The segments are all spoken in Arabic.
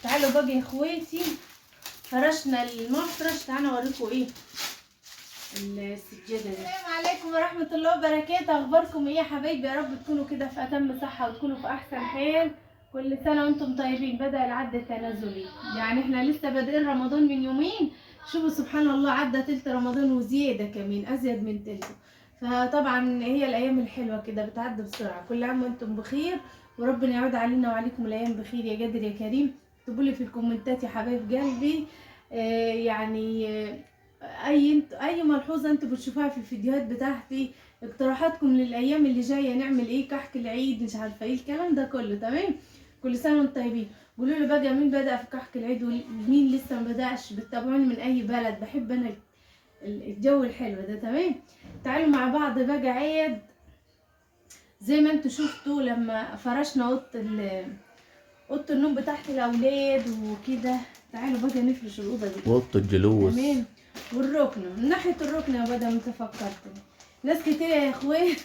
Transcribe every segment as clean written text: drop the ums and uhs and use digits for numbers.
تعالوا بقى يا اخواتي، فرشنا المفرش. تعالوا اوريكم ايه السجاده دي. السلام عليكم ورحمه الله وبركاته. اخباركم ايه يا حبايبي؟ يا رب تكونوا كده في اتم صحه وتكونوا في احسن حال. كل سنه وانتم طيبين. بدا العد التنازلي، يعني احنا لسه بادئين رمضان من يومين. شوفوا سبحان الله، عدى تلت رمضان وزياده كمان، ازيد من تلته. فطبعا هي الايام الحلوه كده بتعدي بسرعه. كل عام وانتم بخير، وربنا يعود علينا وعليكم الايام بخير يا قادر يا كريم. اكتبوا لي في الكومنتات يا حبايب قلبي اي ملحوظه انتوا بتشوفوها في الفيديوهات بتاعتي، اقتراحاتكم للايام اللي جايه، نعمل ايه، كحك العيد، مش عارفه ايه الكلام ده كله. تمام، كل سنه وانتم طيبين. قولوا لي بقى مين بدا في كحك العيد ومين لسه ما بداش. بتتابعوني من اي بلد؟ بحب انا الجو الحلو ده. تمام، تعالوا مع بعض بقى عيد زي ما انتوا شفتوا لما فرشنا اوضه النوم بتاعت الاولاد وكده. تعالوا بقى نفرش الاوضه دي اوضه الجلوس. تمام، والركنه من ناحيه الركنه. يا بدل انت فكرتني ناس كتير يا اخويا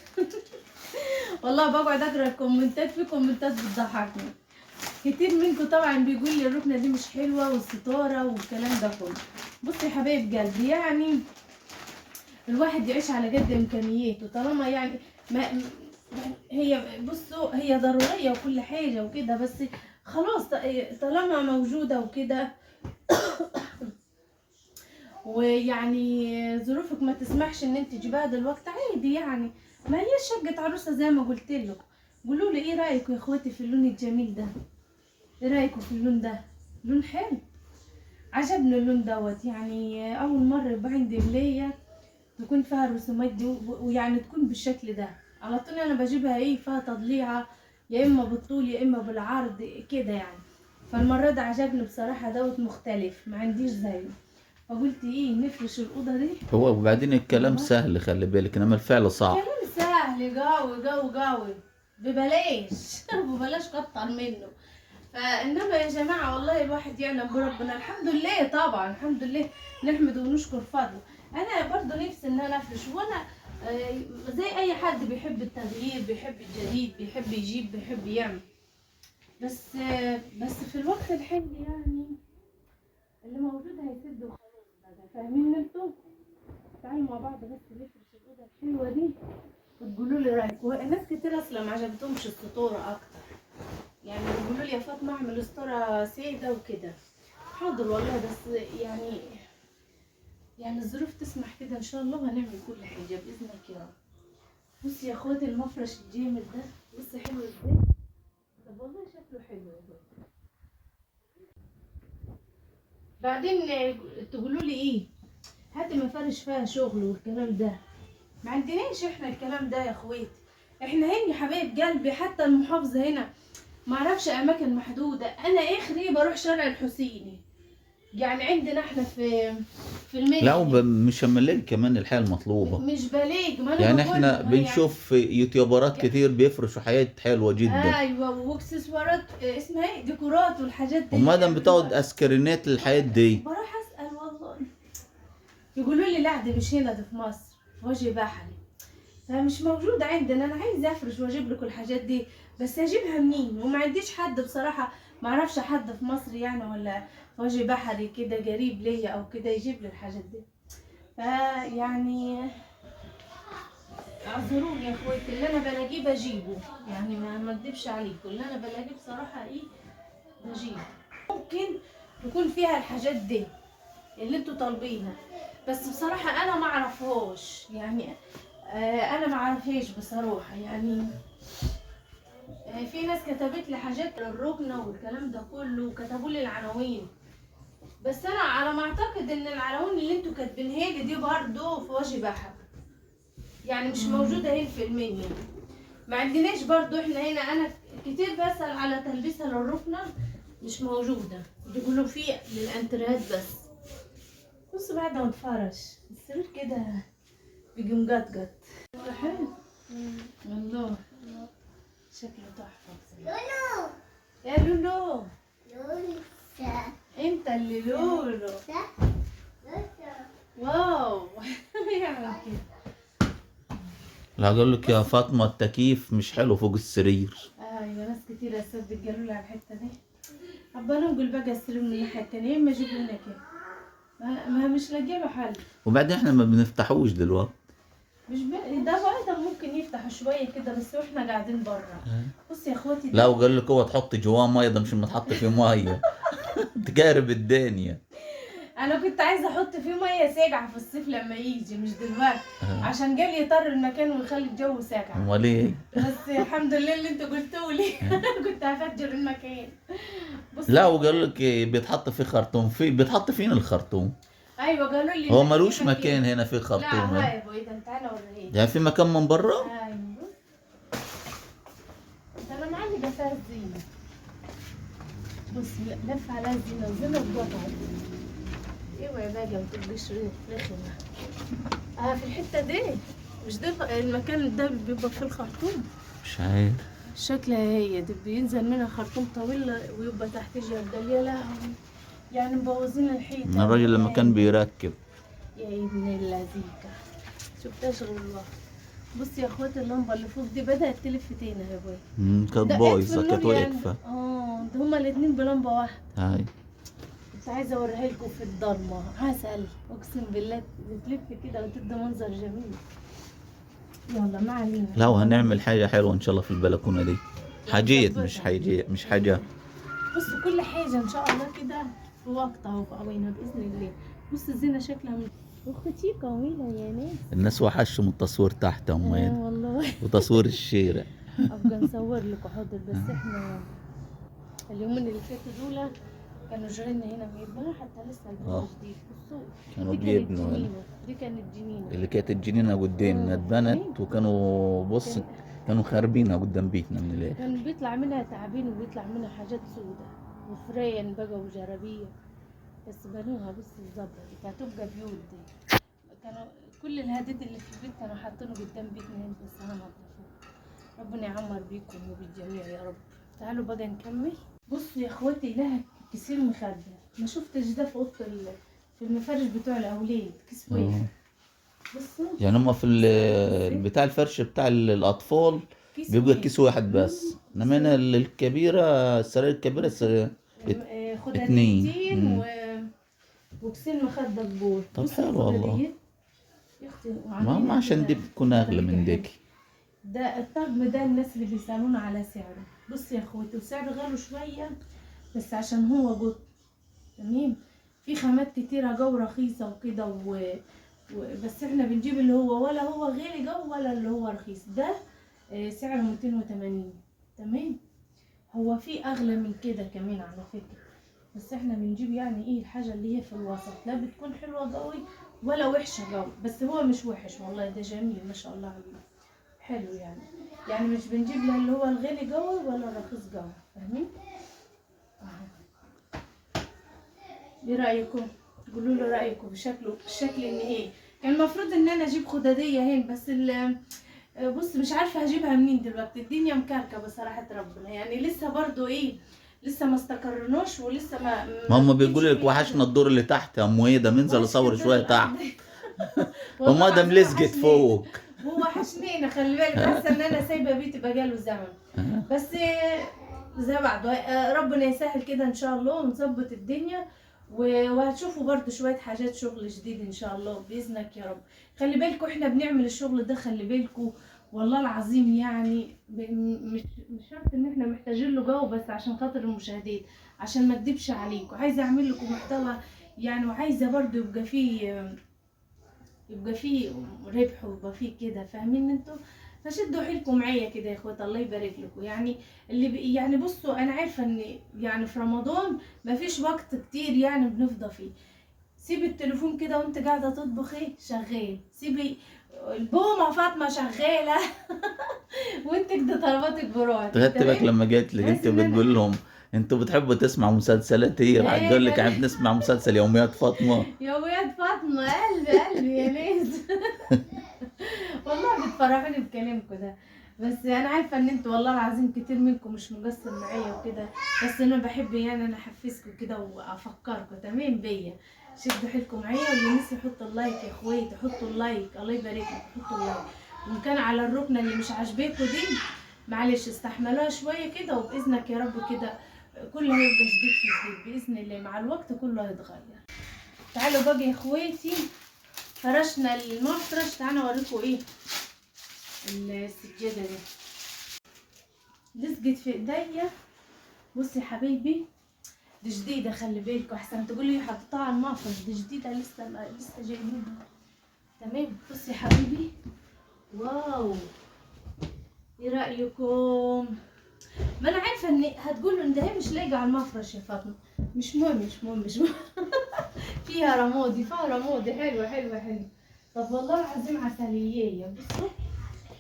والله بقعد اقرا الكومنتات، في كومنتات بتضحكني كتير منكم. طبعا بيقول لي الركنه دي مش حلوه والستاره والكلام ده كله. بصي يا حبايب قلبي، يعني الواحد يعيش على قد امكانياته. طالما يعني ما هي بصوا هي ضروريه وكل حاجه وكده، بس خلاص طالما موجوده وكده ويعني ظروفك ما تسمحش ان انت تجيبها دلوقتي، عادي يعني. ما هي شقه عروسه زي ما قلت لكم. قولوا لي ايه رايكم يا اخواتي في اللون الجميل ده؟ ايه رايكم في اللون ده؟ لون حلو، عجبني اللون دوت. يعني اول مره يبقى عندي ملايه تكون فيها الرسومات دي ويعني تكون بالشكل ده. على طول انا بجيبها ايه فيها تضليعه، يا اما بالطول يا اما بالعرض كده يعني. فالمره ده عجبني بصراحه، دوت مختلف ما عنديش زيه. فقلت ايه نفرش الاوضه دي. هو وبعدين الكلام سهل، خلي بالك، انما الفعل صعب. كلام سهل، جاوي ببلاش ببلاش كتر منه. فانما يا جماعه والله الواحد يعلم بربنا. الحمد لله طبعا، الحمد لله، نحمد ونشكر فضله. انا برضو نفسي ان انا افرش، وانا زي اي حد بيحب التغيير، بيحب الجديد، بيحب يجيب، بيحب يعمل. بس في الوقت الحالي يعني اللي موجود هيسد وخلاص بقى. فاهمين انتوا؟ تعالوا مع بعض بس نفرش الاوضه الحلوه دي وتقولوا لي رايكم. ناس كتير اصلا ما عجبتهمش الستوره اكتر، يعني بيقولوا لي يا فاطمه اعمل ستاره سيده وكده. حاضر والله، بس يعني الظروف تسمح كده ان شاء الله، وهنعمل كل حاجه باذنك يا رب. بصي يا اخواتي المفرش الجامد ده، بصي حلو ازاي. طب والله شكله حلو يا اخواتي. بعدين تقولوا لي ايه، هاتي مفارش فيها شغل والكلام ده. ما عندناش احنا الكلام ده يا اخواتي. احنا هنا يا حبايب قلبي، حتى المحافظه هنا ما اعرفش اماكن محدوده. انا اخري بروح شارع الحسيني، يعني عندنا احنا في المنيا. لا مش هنلاقي كمان الحياة المطلوبة. مش بلاقي، ما انا يعني بقول احنا لك ما هي بنشوف يوتيوبرات كتير بيفرشوا حاجات حلوة جدا. ايوه، واكسسوارات اسمها ايه، ديكورات والحاجات دي ومادام بتقعد اسكرينات للحاجات دي. بروح اسال والله، يقولوا لي لا دي مش هنا، دي في مصر في وجه بحري، فمش موجوده عندنا. انا عايزه افرش واجيب لكم الحاجات دي، بس اجيبها منين؟ وما عنديش حد بصراحه، ما اعرفش حد في مصر يعني ولا في وجه بحري كده قريب ليا او كده يجيب لي الحاجات دي. فيعني اعذروني يا اخواتي، اللي انا بلاقيه بجيبه، يعني ما اكدبش عليكم، اللي انا بلاقيه بصراحه ايه بجيبه. ممكن يكون فيها الحاجات دي اللي انتوا طالبينها، بس بصراحه انا ما اعرفهاش يعني. انا ما اعرفهاش بصراحه يعني. في ناس كتبت لي حاجات للركنه والكلام ده كله، وكتبوا لي العناوين، بس انا على ما اعتقد ان العناوين اللي انتوا كاتبينها لي دي برضه في وجه بحر، يعني مش موجوده هنا في المنيا. ما عندناش برضو احنا هنا. انا كتير بسأل على تلبيسها للركنه مش موجوده، بيقولوا فيه للانتريهات بس. بص بعد ما اتفرش السرير كده بيجي مقطقط حلو والله، شكله تحفه. لولو يا لولو، انت اللي لولو واو يعمل كده. لا اقول لك يا فاطمة التكييف مش حلو فوق السرير. ايوه ناس كتير يا استاذ قالوا لي على الحته دي. ابقى ننقل بقى السرير من الناحيه التانيه، اما اجيبه هنا كده، ما مش لاقيه له حل. وبعدين احنا ما بنفتحوش دلوقتي. مش ده بقى ممكن يفتح شويه كده بس واحنا قاعدين بره. بص يا اخواتي لا وقال لك هو تحط جواه ميه، ده مش متحط فيه ميه. تقارب الدنيا. انا كنت عايزه احط فيه ميه ساقعه في الصيف لما يجي، مش دلوقتي، عشان قال يطر المكان ويخلي الجو ساقع. امال ايه؟ بس الحمد لله اللي انتوا قلتوا لي. كنت هفجر المكان. بص لا وقال لك بيتحط فيه خرطوم، بيتحط فين الخرطوم؟ ايوه قالوا لي هو إن ملوش في مكان هنا في لا خرطوم. هاي يا ابوي، ده تعالى اوريك. يعني في مكان من بره؟ ايوه ده انا معلي جفاف زينه. بص لف على الزينه وزينه اتقطعت. ايوه يا باجي ما تبقيش رخمه. في الحته دي، مش ده المكان ده بيبقى فيه الخرطوم؟ مش عارف. شكلها هي دي بينزل منها خرطوم طويل ويبقى تحت جردل. يا لهوي، يعني مبوظين الحيطه. من الراجل لما كان بيركب. يا ابن اللذيكه، شفتهاش غير الواحد. بص يا اخواتي اللمبه اللي فوق دي بدات تلف تاني يا ابوي. كانت ده بايظه، اطفي كانت النور يعني. واقفه. ده هما الاتنين بلمبه واحده. هاي. كنت عايزه اوريها لكم في الضلمه، عسل اقسم بالله، بتلف كده وتدي منظر جميل. يلا ما علينا. لا وهنعمل حاجه حلوه ان شاء الله في البلكونه دي. حاجات مش حاجه. بص كل حاجه ان شاء الله كده في وقتها وفي اوينها باذن الله. بص الزينه شكلها اختي طويله يا ناس. الناس وحشهم التصوير تحت والله. وتصوير الشارع. ابقى نصور لكم حاضر. بس احنا اليومين اللي فاتوا دول كانوا جيراننا هنا بيبنوا، حتى لسه البيت جديد. بصوا كانوا دي بيبنوا هنا. دي كانت جنينه اللي كانت الجنينه قدامنا اتبنت، وكانوا بص كانوا خاربينها قدام بيتنا من الاخر. كان بيطلع منها تعابين وبيطلع منها حاجات سودة وفرين بقى وجرابيه، بس بنوها بص اتظبطت هتبقى بيوت دي. كانوا كل الهديد اللي في البيت كانوا حاطينه قدام بيتنا هنا، بس هنضفوه. ربنا يعمر بيكم وبالجميع يا رب. تعالوا بقى نكمل. بصوا يا اخواتي لها كيسين مخدة، ما شفتش ده في اوضه في المفارش بتوع الاولاد، كيس واحد. بصوا يعني هما في بتاع الفرش بتاع الاطفال بيبقى كيس واحد بس، انما هنا الكبيره، السراير الكبيره خداديتين وكيسين مخدة كبار. طب حلو والله يا اختي. ما عشان دي بتكون اغلى من ديكي. ده الطقم ده الناس اللي بيسألونا على سعره. بص يا اخوتي وسعره غالي شويه بس عشان هو جد تمام. في خامات كتيره جو رخيصه وكده بس احنا بنجيب اللي هو ولا هو غالي جو ولا اللي هو رخيص. ده سعره 280 تمام. هو في اغلى من كده كمان على فكره، بس احنا بنجيب يعني ايه الحاجه اللي هي في الوسط، لا بتكون حلوه قوي ولا وحشه قوي. بس هو مش وحش والله، ده جميل ما شاء الله عليه، حلو يعني مش بنجيب لا اللي هو الغالي قوي ولا الرخيص قوي، فاهمين؟ ايه رايكم؟ قولوا لي رايكم بشكله، بالشكل النهائي. كان المفروض ان انا اجيب خداديه هنا، بس بص مش عارفه هجيبها منين دلوقتي، الدنيا مكركبه صراحه ربنا، يعني لسه برضو ايه، لسه ما استقرناش ولسه ما هم بيقولوا لك وحشنا الدور اللي تحت يا ام ويدا، منزل اصور شويه تحت. هم ده ملزقت فوق. هو وحشنينا خلي بالك، حاسه ان انا سايبه بيتي بقاله زمن. بس زي بعض ربنا يسهل كده ان شاء الله ونظبط الدنيا وهتشوفوا برضو شويه حاجات شغل جديد ان شاء الله باذنك يا رب. خلي بالكم احنا بنعمل الشغل ده، خلي بالكم والله العظيم يعني مش شرط ان احنا محتاجين له جو، بس عشان خاطر المشاهدين، عشان ما اكدبش عليكم، عايزه اعمل لكم محتوى يعني، وعايزه برضو يبقى فيه ربح ويبقى فيه كده، فاهمين انتوا؟ فشدوا حيلكم معايا كده يا اخوات، الله يبارك لكم. يعني اللي يعني بصوا انا عارفه ان يعني في رمضان مفيش وقت كتير يعني بنفضى فيه. سيبي التليفون كده وانت قاعده تطبخي شغال، سيبي البومه فاطمه شغاله وانت كده طلباتك بروحك. تغتبك لما جيت لك انت بتقول لهم انتوا بتحبوا تسمعوا مسلسلات ايه؟ راح تقول لك عم بنسمع مسلسل يوميات فاطمه. يوميات فاطمه، قلبي يا ناس. والله بتفرحوني بكلامكم ده، بس انا عارفه ان انتوا والله العظيم كتير منكم مش مقصر معايا وكده، بس انا بحب يعني انا احفزكم كده وافكركم تمام بيا. شدوا حيلكم معايا، واللي نسي يحط اللايك يا اخواتي حطوا اللايك، الله يبارك لكم حطوا اللايك. وان كان على الركنه اللي مش عاجباكم دي معلش استحملوها شويه كده وباذنك يا رب كده كله هيبقى جديد في جديد باذن الله، مع الوقت كله هيتغير. تعالوا بقى يا اخواتي، فرشنا المفرش. تعالوا اوريكم ايه السجاده دي لزقت في ايديا. بصي يا حبايبي، دي جديده، خلي بالكوا احسن تقولي حطيتها على المفرش، دي جديده لسه جايبينها. تمام. بصي يا حبيبي، واو، ايه رايكم؟ ما انا عارفه ان هتقولوا ان ده مش لايقه على المفرش يا فاطمه. مش مهم. فيها رمادي حلوه حلوه. طب والله العظيم عسليه. بصوا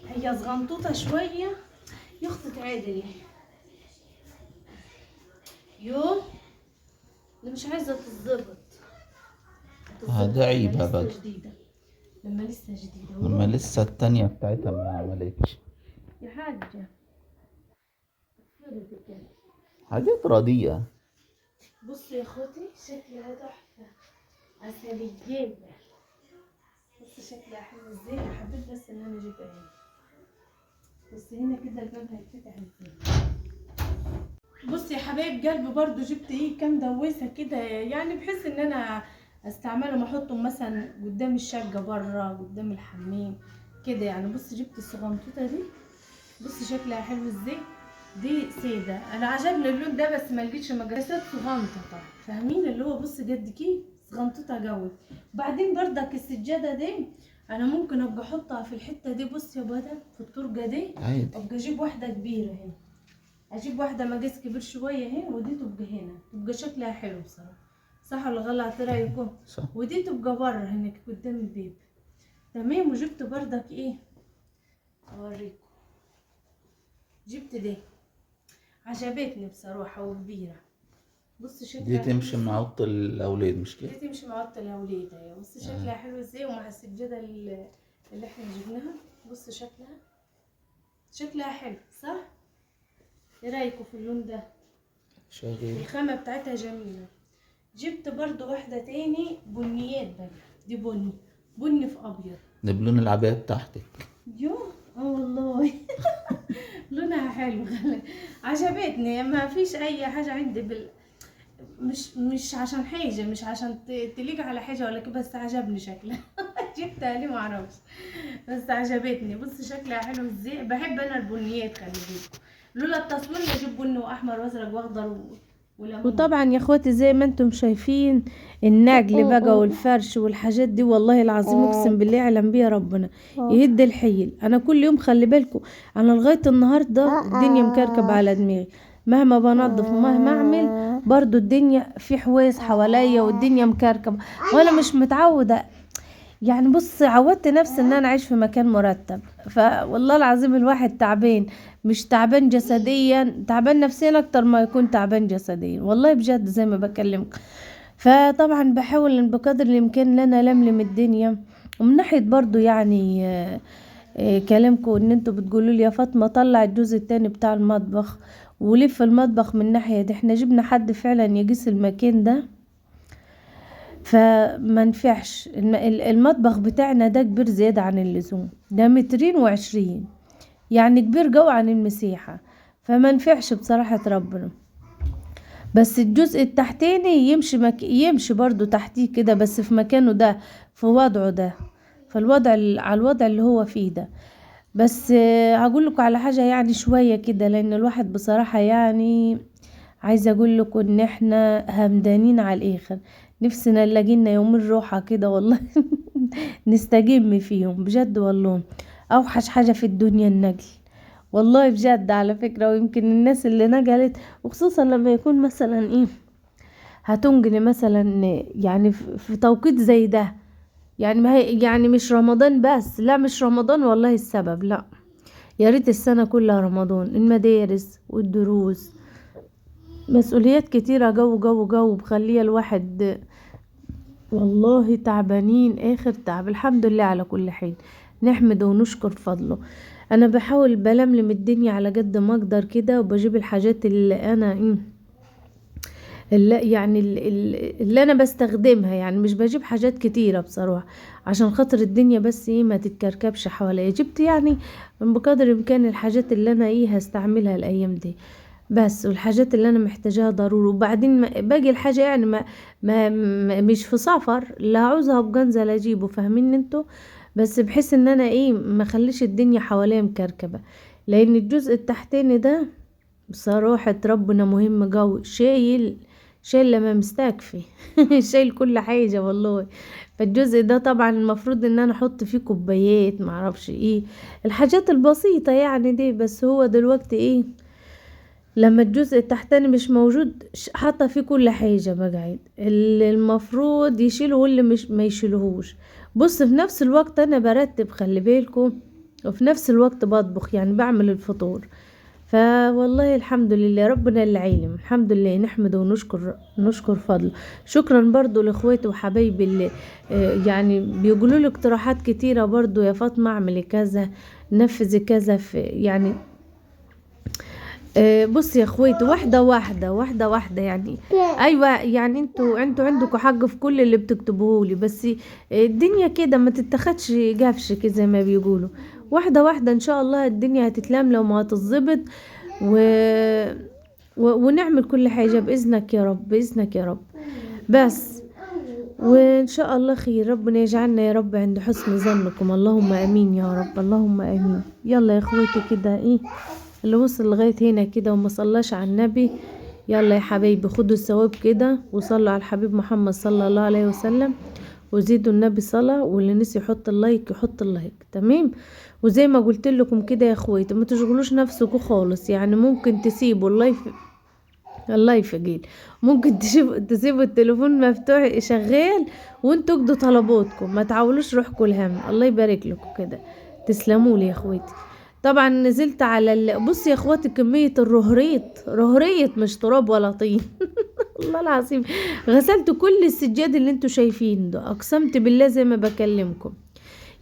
هي صغنطوطه شويه يا اختي، عادل يو اللي مش عايزه تتظبط. ده عيبها بقى لما لسه جديده، لما لسه التانية بتاعتها ما عملتش يا حاجه. حاجات رديئة. بصوا يا اخوتي شكلها تحفه عسليه. بصوا شكلها حلو ازاي. حبيت بس ان انا اجيبها هنا. بصي هنا كده الباب هيتفتح ازاي. بصي يا حبايب قلبي، برضو جبت ايه كام دواسه كده، يعني بحيث ان انا استعملهم احطهم مثلا قدام الشقه بره قدام الحمام كده يعني. بصي جبت الصغنطوطه دي، بصي شكلها حلو ازاي. دي سيده، انا عجبني اللون ده بس ما لقيتش مقاسات صغنطوطه، فاهمين اللي هو بصي قد كده صغنطوطه قوي. وبعدين بردك السجاده دي انا ممكن ابقى احطها في الحته دي. بصي يا بدل في الطرقه دي عادي. ابقى اجيب واحده كبيره هنا، اجيب واحده مقاس كبير شويه هنا، ودي تبقى هنا، تبقى شكلها حلو بصراحه. صح ولا غلط؟ ايه رايكم؟ صح. ودي تبقى بره هناك قدام البيب. تمام. وجبت بردك ايه اوريكم، جبت دي عجبتني بصراحه وكبيره. بص شكلها دي تمشي مع اوضه الاولاد مش كده؟ دي تمشي مع اوضه الاولاد اهي. بص شكلها حلو ازاي، ومع السجاده اللي احنا جبناها. بص شكلها حلو صح؟ ايه رايكم في اللون ده؟ شغال. الخامه بتاعتها جميله. جبت برضو واحده تاني بنيات بقى، دي بني في ابيض. ده بلون العباية بتاعتك. يو والله لونها حلو عجبتني. ما فيش اي حاجه عندي مش عشان حاجه، مش عشان تليق على حاجه ولا كده، بس عجبني شكلها جبتها ليه معرفش، بس عجبتني. بص شكلها حلو ازاي. بحب انا البنيات، خلي بالكم لولا التصوير بجيب بني واحمر وازرق واخضر وليمون. وطبعا يا اخواتي زي ما انتم شايفين النجل بقى والفرش والحاجات دي، والله العظيم اقسم بالله يعلم بيها ربنا يهد الحيل. انا كل يوم خلي بالكم، انا لغايه النهارده الدنيا مكركب على دماغي، مهما بنظف ومهما اعمل برضو الدنيا في حواس حواليا والدنيا مكركبه، وانا مش متعوده يعني. بص عودت نفسي ان انا اعيش في مكان مرتب، فوالله العظيم الواحد تعبان، مش تعبان جسديا، تعبان نفسيا اكتر ما يكون تعبان جسديا، والله بجد زي ما بكلمك. فطبعا بحاول بقدر الامكان ان انا الملم الدنيا. ومن ناحيه برضو يعني كلامكم ان انتوا بتقولوا لي يا فاطمه طلع الجزء التاني بتاع المطبخ ولف المطبخ من الناحيه دي. احنا جبنا حد فعلا يقيس المكان ده فما نفعش. المطبخ بتاعنا ده كبير زيادة عن اللزوم، ده 220 يعني كبير جو عن المساحة، فما نفعش بصراحة ربنا. بس الجزء التحتاني يمشي برضو تحتيه كده، بس في مكانه ده، في وضعه ده، على الوضع اللي هو فيه ده. بس هقول لكم على حاجة يعني شوية كده، لان الواحد بصراحة يعني عايزة اقول لكم ان احنا همدانين على الاخر، نفسنا نلاقينا يومين روحة كده والله نستجم فيهم بجد. والله اوحش حاجة في الدنيا النقل، والله بجد على فكرة. ويمكن الناس اللي نقلت، وخصوصا لما يكون مثلا ايه هتنقلي مثلا يعني في توقيت زي ده، يعني ما هي يعني مش رمضان بس، لا مش رمضان والله السبب، لا يا ريت السنة كلها رمضان. المدارس والدروس مسؤوليات كتيرة جو بخليه الواحد والله تعبانين اخر تعب. الحمد لله على كل حين، نحمد ونشكر فضله. انا بحاول بلملم الدنيا على قد ما اقدر كده، وبجيب الحاجات اللي انا اللي انا بستخدمها، يعني مش بجيب حاجات كتيرة بصراحة عشان خاطر الدنيا بس ما تتكركبش حواليا. جبت يعني بقدر الامكان الحاجات اللي انا هستعملها الايام دي. بس والحاجات اللي انا محتاجاها ضروري. وبعدين باقي الحاجة يعني مش في سفر، لا عاوزها بجنزل اجيبه، فاهمين انتوا؟ بس بحس ان انا ايه ما خليش الدنيا حواليا مكركبة، لان الجزء التحتاني ده بصراحة ربنا مهم قوي، شايل لما مستكفي شايل كل حاجة والله. فالجزء ده طبعا المفروض ان انا احط فيه كوبايات معرفش ايه الحاجات البسيطة يعني دي، بس هو دلوقتي ايه لما الجزء التحتاني مش موجود حاطه فيه كل حاجة بقعد اللي المفروض يشيله واللي مش ما يشيلهوش. بص في نفس الوقت انا برتب، خلي بالكم، وفي نفس الوقت بطبخ يعني بعمل الفطور. فوالله الحمد لله ربنا اللي عالم، الحمد لله نحمده نشكر فضله. شكرا برضو لاخواتي وحبايبي اللي يعني بيقولوا لي اقتراحات كتيرة برضو، يا فاطمة اعملي كذا، نفذي كذا، في يعني بصي يا اخواتي واحدة يعني. ايوه يعني انتوا عندكم حق في كل اللي بتكتبوه لي، بس الدنيا كده ما تتخدش جافش كده زي ما بيقولوا. واحدة ان شاء الله الدنيا هتتلم لو ما هتظبط و... ونعمل كل حاجة بإذنك يا رب، بإذنك يا رب. بس وإن شاء الله خير، ربنا يجعلنا يا رب عند حسن ظنكم، اللهم آمين يا رب، اللهم آمين. يلا يا اخواتي كده ايه اللي وصل لغاية هنا كده وما صلاش على النبي، يلا يا حبايبي خدوا الثواب كده وصلوا على الحبيب محمد صلى الله عليه وسلم، وزيدوا النبي صلاة، واللي نسي يحط اللايك يحط اللايك، تمام. وزي ما قلت لكم كده يا اخواتي ما تشغلوش نفسكم خالص، يعني ممكن تسيبوا اللايف جيل، ممكن تسيبوا التليفون مفتوح شغال وانتوا اجدوا طلباتكم، ما تعولوش روحكم الهم. الله يبارك لكم كده، تسلموا لي يا اخواتي. طبعا نزلت على بص يا اخواتي كمية رهريت مش تراب ولا طين والله العظيم غسلت كل السجاد اللي انتوا شايفين ده، اقسمت بالله زي ما بكلمكم.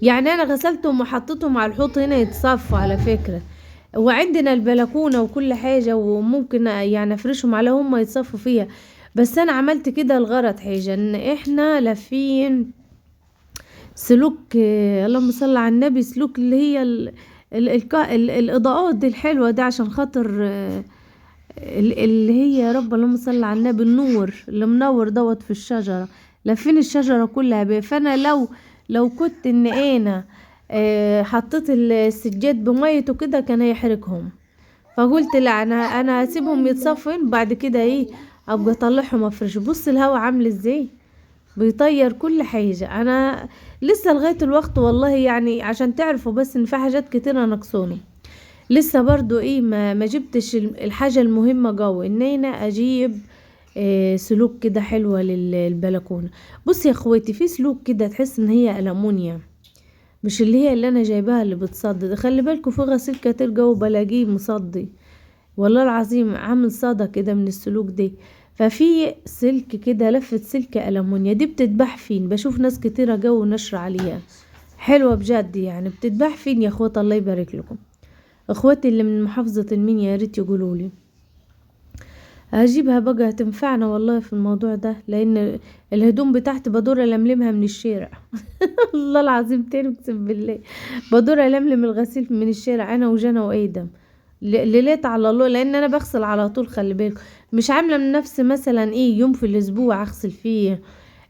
يعني انا غسلتهم وحطيتهم على الحوض هنا يتصفوا على فكرة، وعندنا البلكونة وكل حاجة، وممكن يعني افرشهم على هم يتصفوا فيها. بس انا عملت كده الغرض حاجة ان احنا لافين سلوك اللهم صل على النبي، سلوك اللي هي الاضاءات دي الحلوة دي، عشان خاطر اللي هي يا رب اللهم صل على النبي النور اللي منور دوت في الشجرة، لافين الشجرة كلها بيه. فانا لو كنت ان انا حطيت السجاد بميته كده كان هيحرقهم، فقلت لا انا هسيبهم يتصفين بعد كده ايه ابقى اطلعهم افرش. بص الهوا عامل ازاي بيطير كل حاجة. انا لسه لغاية الوقت والله يعني عشان تعرفوا بس ان في حاجات كتيرة ناقصوني لسه برضو ايه ما جبتش الحاجة المهمة جوه ان انا اجيب سلوك كده حلوة للبلكونة. بص يا اخواتي في سلوك كده تحس ان هي ألمونيا، مش اللي هي اللي انا جايباها اللي بتصدي، خلي بالكوا في غسيل كتير جوه بلاقيه مصدي والله العظيم عامل صدى كده من السلوك دي. ففي سلك كده لفة سلك ألمونيا دي بتتباع فين؟ بشوف ناس كتيرة جو نشر عليها حلوة بجد يعني، بتتباع فين يا اخوات؟ الله يبارك لكم اخواتي اللي من محافظة المنيا يا ريت يقولولي، هجيبها بقى هتنفعنا والله في الموضوع ده، لان الهدوم بتاعتي بدور الملمها من الشارع الله العظيم تاني اقسم بالله بدور الملم الغسيل من الشارع انا وجنى وايدم ليلات على الله، لان انا بغسل على طول. خلي بالك مش عامله من نفسي مثلا ايه يوم في الاسبوع اغسل فيه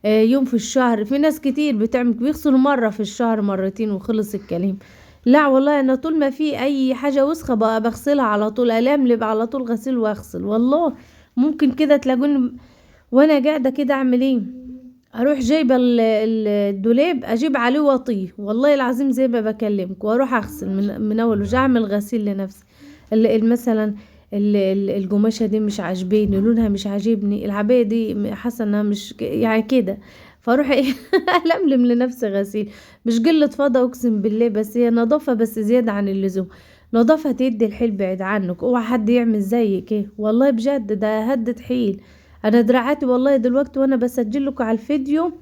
يوم في الشهر. في ناس كتير بيغسلوا مرة في الشهر مرتين وخلص الكلام. لا والله انا طول ما في اي حاجة وسخة بقى بغسلها على طول، ألملم على طول غسيل واغسل والله. ممكن كده تلاقوني وانا قاعدة كده اعمل ايه اروح جايبة الدولاب اجيب عليه واطيه والله العظيم زي ما بكلمك، واروح اغسل من اول وجه، اعمل غسيل لنفسي. مثلا القماشة دي مش عاجباني، لونها مش عاجبني، العباية دي حاسة انها مش يعني كده، فاروح ايه ألملم لنفسي غسيل. مش قلة فضا اقسم بالله، بس هي نظافة بس زيادة عن اللزوم. نظافة تدي الحيل بعيد عنك، اوعى حد يعمل زيك ايه والله بجد ده هدت حيل. انا دراعاتي والله دلوقتي وانا بسجل لكم على الفيديو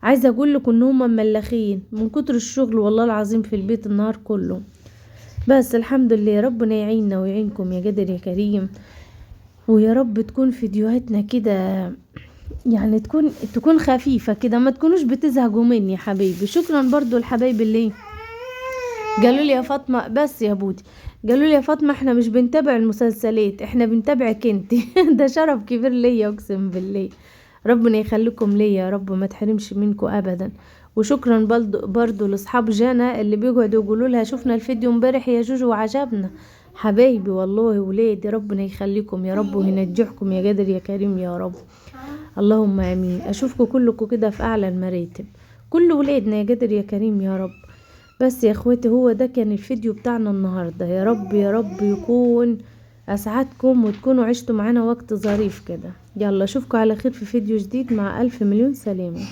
عايزه اقول لكم ان هم ملخين من كتر الشغل والله العظيم في البيت النهار كله. بس الحمد لله ربنا يعيننا ويعينكم يا قادر يا كريم، ويا رب تكون فيديوهاتنا كده يعني تكون خفيفة كده، ما تكونوش بتزهقوا مني يا حبايبي. شكرا برضو الحبايب اللي قالوا لي يا فاطمة بس يا بودي قالوا لي يا فاطمة احنا مش بنتابع المسلسلات، احنا بنتابعك انت. ده شرف كبير ليا اقسم بالله. ربنا يخليكم ليا يا رب، ما تحرمش منكم ابدا. وشكرا برضو لاصحاب جانا اللي بيقعدوا يقولوا لها شفنا الفيديو امبارح يا جوجو وعجبنا. حبايبي والله ولادي، ربنا يخليكم يا رب وينجحكم يا قادر يا كريم يا رب. اللهم امين. اشوفكم كلكم كده في اعلى المراتب، كل ولادنا يا قادر يا كريم يا رب. بس يا اخواتي هو ده كان الفيديو بتاعنا النهاردة. يا رب يا رب يكون اسعدكم وتكونوا عشتوا معانا وقت ظريف كده. يلا اشوفكم على خير في فيديو جديد، مع الف مليون سلامة.